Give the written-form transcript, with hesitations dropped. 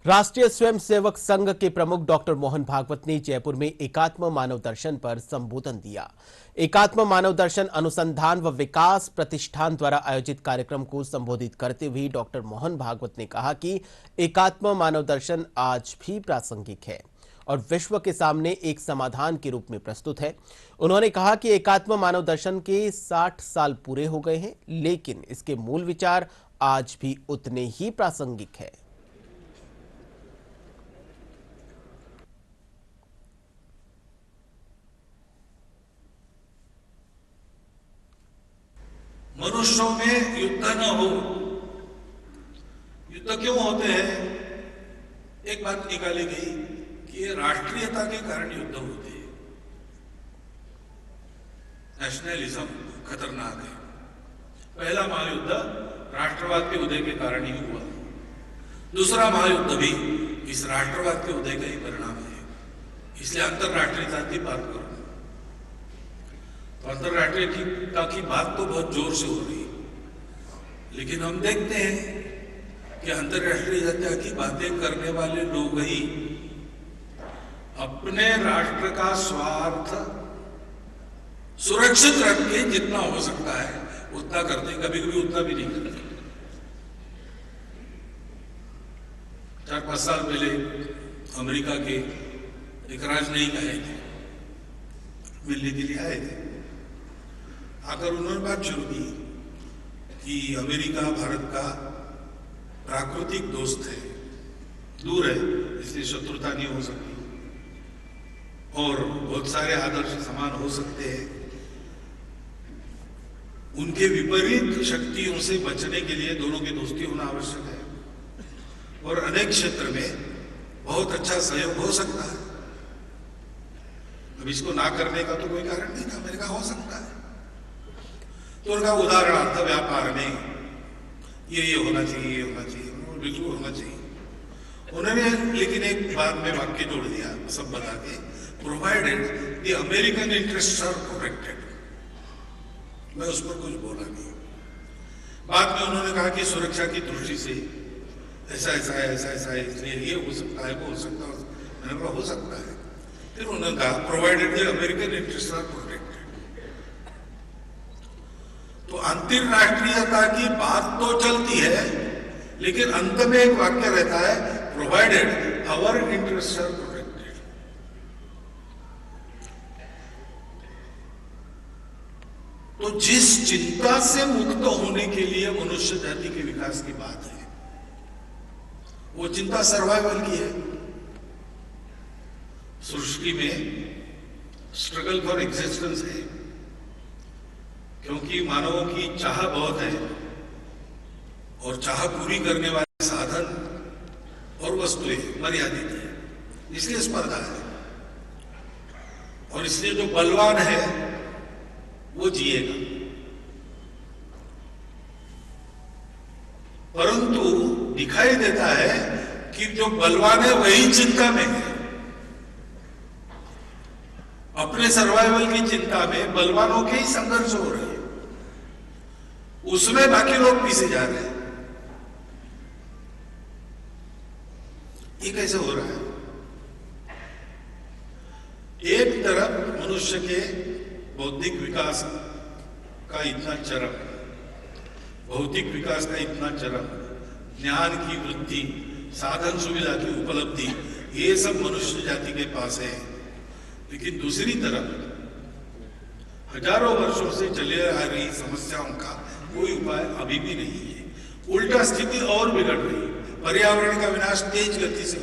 राष्ट्रीय स्वयंसेवक संघ के प्रमुख डॉक्टर मोहन भागवत ने जयपुर में एकात्म मानव दर्शन पर संबोधन दिया। एकात्म मानव दर्शन अनुसंधान व विकास प्रतिष्ठान द्वारा आयोजित कार्यक्रम को संबोधित करते हुए डॉक्टर मोहन भागवत ने कहा कि एकात्म मानव दर्शन आज भी प्रासंगिक है और विश्व के सामने एक समाधान के रूप में प्रस्तुत है। उन्होंने कहा कि एकात्म मानव दर्शन के 60 साल पूरे हो गए हैं, लेकिन इसके मूल विचार आज भी उतने ही प्रासंगिक है। मनुष्यों में युद्ध न हो। युद्ध क्यों होते हैं? एक बात निकाली गई कि ये राष्ट्रीयता के कारण युद्ध होते हैं। नेशनलिज्म खतरनाक है। पहला महायुद्ध राष्ट्रवाद के उदय के कारण ही हुआ। दूसरा महायुद्ध भी इस राष्ट्रवाद के उदय का ही परिणाम है। इसलिए अंतरराष्ट्रीयता की बात करो। तो अंतरराष्ट्रीयता की बात तो बहुत जोर से हो रही है, लेकिन हम देखते हैं कि अंतरराष्ट्रीयता की बातें करने वाले लोग ही अपने राष्ट्र का स्वार्थ सुरक्षित रख के जितना हो सकता है उतना करते, कभी कभी उतना भी नहीं करते। 4-5 साल पहले अमेरिका के एक राजनयिक आए थे, मिलने के लिए आए थे। आकर उन्होंने बात शुरू की कि अमेरिका भारत का प्राकृतिक दोस्त है, दूर है, इसलिए शत्रुता नहीं हो सकती और बहुत सारे आदर्श समान हो सकते हैं। उनके विपरीत शक्तियों से बचने के लिए दोनों की दोस्ती होना आवश्यक है और अनेक क्षेत्र में बहुत अच्छा सहयोग हो सकता है। अब इसको ना करने का तो कोई कारण नहीं था, अमेरिका हो सकता है। तो उनका उदाहरणार्थ व्यापार में ये होना चाहिए, ये होना चाहिए, बिल्कुल होना चाहिए। उन्होंने लेकिन एक बात में वाक्य जोड़ दिया, सब बता के, provided the American interest are protected. मैं उस पर कुछ बोला नहीं। बाद में उन्होंने कहा कि सुरक्षा की दृष्टि से ऐसा ऐसा है, ऐसा ऐसा है, इसलिए ये हो सकता है, वो हो सकता है। मैंने कहा हो सकता है। फिर उन्होंने कहा provided the American interest are protected. तो अंतरराष्ट्रीयता की बात तो चलती है, लेकिन अंत में एक वाक्य रहता है provided our interest are protected. तो जिस चिंता से मुक्त होने के लिए मनुष्य जाति के विकास की बात है, वो चिंता सर्वाइवल की है। सृष्टि में स्ट्रगल फॉर एग्जिस्टेंस है, क्योंकि मानवों की चाह बहुत है और चाह पूरी करने वाले साधन और वस्तुएं मर्यादित है, इसलिए स्पर्धा है। और इसलिए जो बलवान है वो जिएगा, परंतु दिखाई देता है कि जो बलवान है वही चिंता में है। अपने सर्वाइवल की चिंता में बलवानों के ही संघर्ष हो रहे हैं, उसमें बाकी लोग पीछे जा रहे हैं। ये कैसे हो रहा है? एक तरफ मनुष्य के बौद्धिक विकास का इतना चरम, भौतिक विकास का इतना चरम, ज्ञान की वृद्धि, साधन सुविधा की उपलब्धि, ये सब मनुष्य जाति के पास है। लेकिन दूसरी तरफ हजारों वर्षों से चले आ रही समस्याओं का कोई उपाय अभी भी नहीं है। उल्टा स्थिति और बिगड़ रही है। पर्यावरण का विनाश तेज गति से